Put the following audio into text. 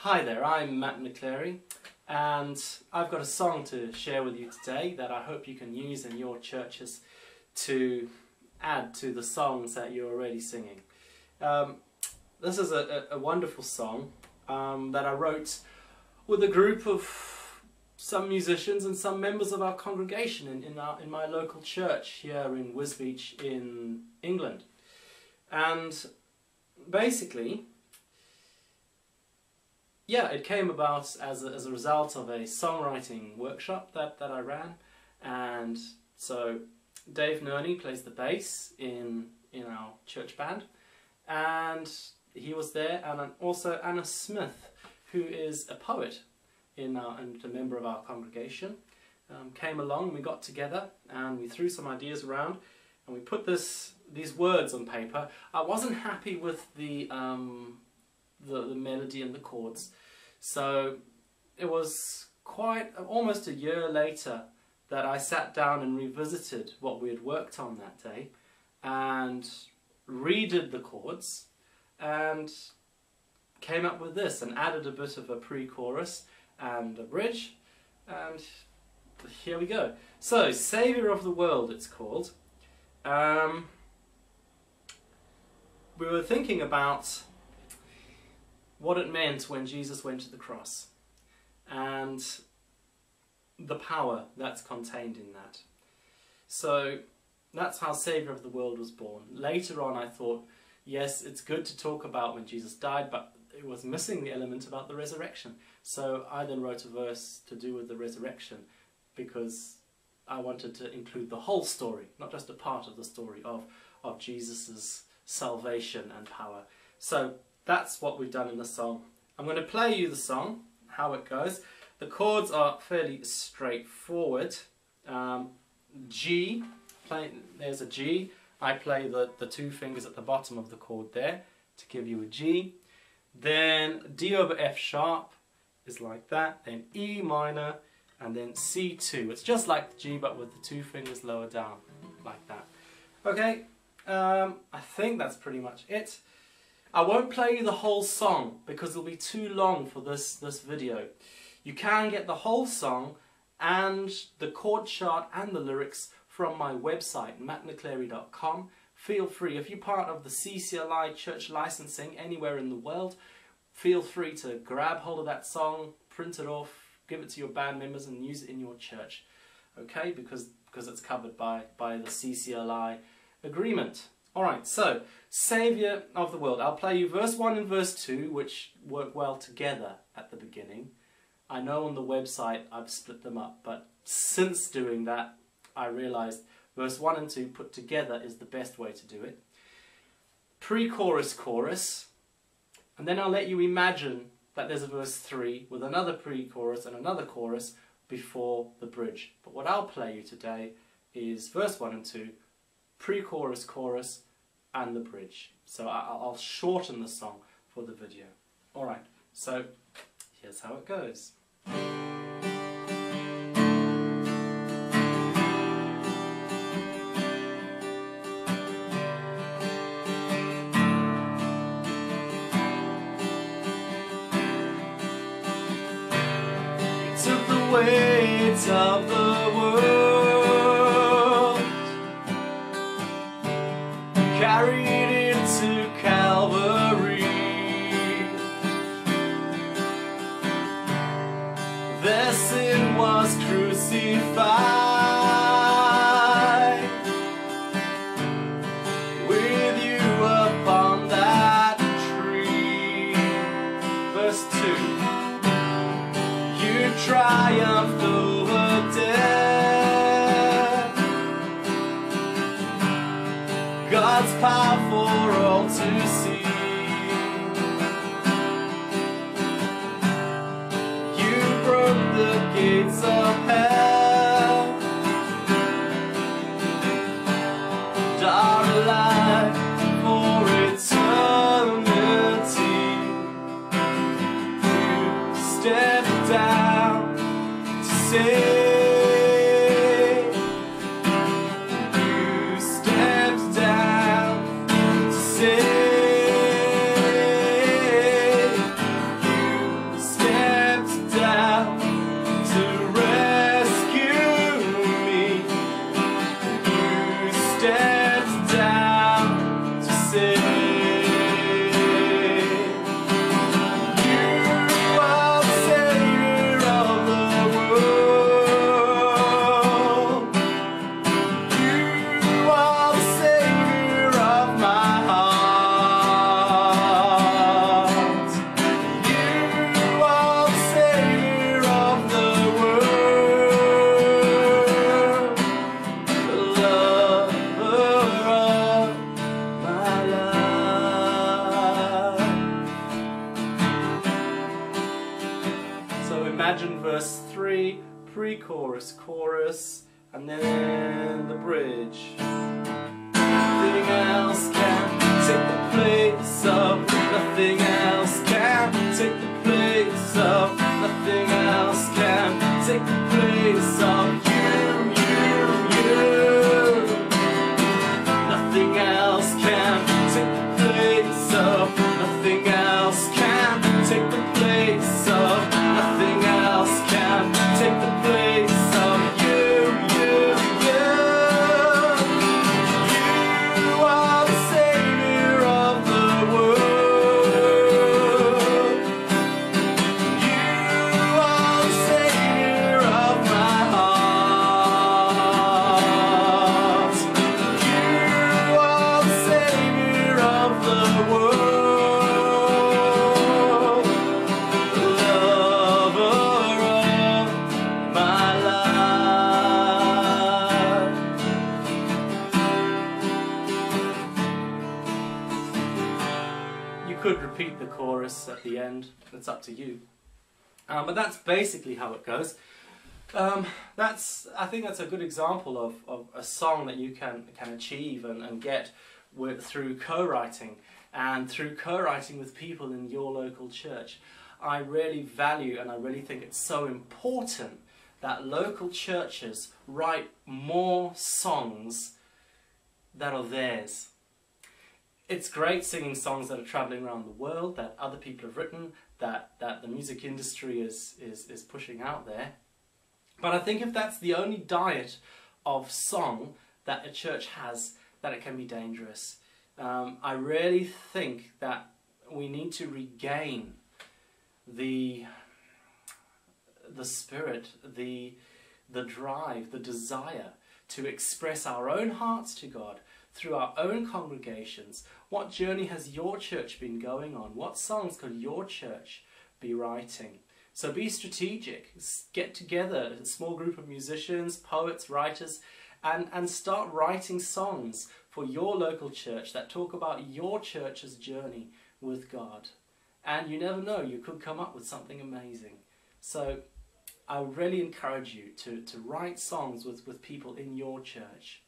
Hi there, I'm Matt McChlery, and I've got a song to share with you today that I hope you can use in your churches to add to the songs that you're already singing. This is a wonderful song that I wrote with a group of some musicians and some members of our congregation in my local church here in Wisbech in England. And basically, yeah, it came about as a result of a songwriting workshop that I ran. And so Dave Nerney plays the bass in our church band, and he was there, and also Anna Smith, who is a poet and a member of our congregation, came along. We got together and we threw some ideas around, and we put these words on paper. I wasn't happy with the melody and the chords, so it was almost a year later that I sat down and revisited what we had worked on that day and redid the chords and came up with this and added a bit of a pre-chorus and a bridge, and here we go. So, Saviour of the World it's called. We were thinking about what it meant when Jesus went to the cross and the power that's contained in that. So that's how Saviour of the World was born. Later on I thought, yes, it's good to talk about when Jesus died, but it was missing the element about the resurrection. So I then wrote a verse to do with the resurrection, because I wanted to include the whole story, not just a part of the story of Jesus' salvation and power. So that's what we've done in the song. I'm going to play you the song, how it goes. The chords are fairly straightforward. G, there's a G. I play the two fingers at the bottom of the chord there to give you a G. Then D over F sharp is like that. Then E minor, and then C2. It's just like the G, but with the two fingers lower down, like that. Okay, I think that's pretty much it. I won't play you the whole song because it'll be too long for this video. You can get the whole song and the chord chart and the lyrics from my website, mattmcclery.com. Feel free, if you're part of the CCLI church licensing anywhere in the world, feel free to grab hold of that song, print it off, give it to your band members and use it in your church. Okay, because it's covered by the CCLI agreement. Alright, so, Saviour of the World. I'll play you verse 1 and verse 2, which work well together at the beginning. I know on the website I've split them up, but since doing that, I realized verse 1 and 2 put together is the best way to do it. Pre-chorus, chorus, and then I'll let you imagine that there's a verse 3 with another pre-chorus and another chorus before the bridge. But what I'll play you today is verse 1 and 2, pre-chorus, chorus, and the bridge. So I'll shorten the song for the video. Alright, so here's how it goes. Took the weight of the world, carried it to Calvary. Their sin was crucified with you upon that tree. Verse 2. You triumphed over death, God's power for all to see. You broke the gates of hell, and are alive for eternity. You stepped down to save. You stepped down to save. pre-chorus, chorus, and then the bridge. Nothing else can take the place of, nothing else can take the place of, nothing else can take the place of you. Nothing else can take the place of, nothing else can take the place of, nothing else can take the place of you. You are the Saviour of the world. You are the Saviour of my heart. You are the Saviour of the world. Lover of my life. You could repeat the chorus at the end, it's up to you. But that's basically how it goes. I think that's a good example of a song that you can achieve and get through co-writing, and through co-writing with people in your local church. I really value, and I really think it's so important, that local churches write more songs that are theirs. It's great singing songs that are travelling around the world, that other people have written, that the music industry is pushing out there. But I think if that's the only diet of song that a church has, that it can be dangerous. I really think that we need to regain the spirit, the drive, the desire to express our own hearts to God through our own congregations. What journey has your church been going on? What songs could your church be writing? So be strategic. Get together, a small group of musicians, poets, writers, and start writing songs for your local church that talk about your church's journey with God. And you never know, you could come up with something amazing. So I really encourage you to write songs with people in your church.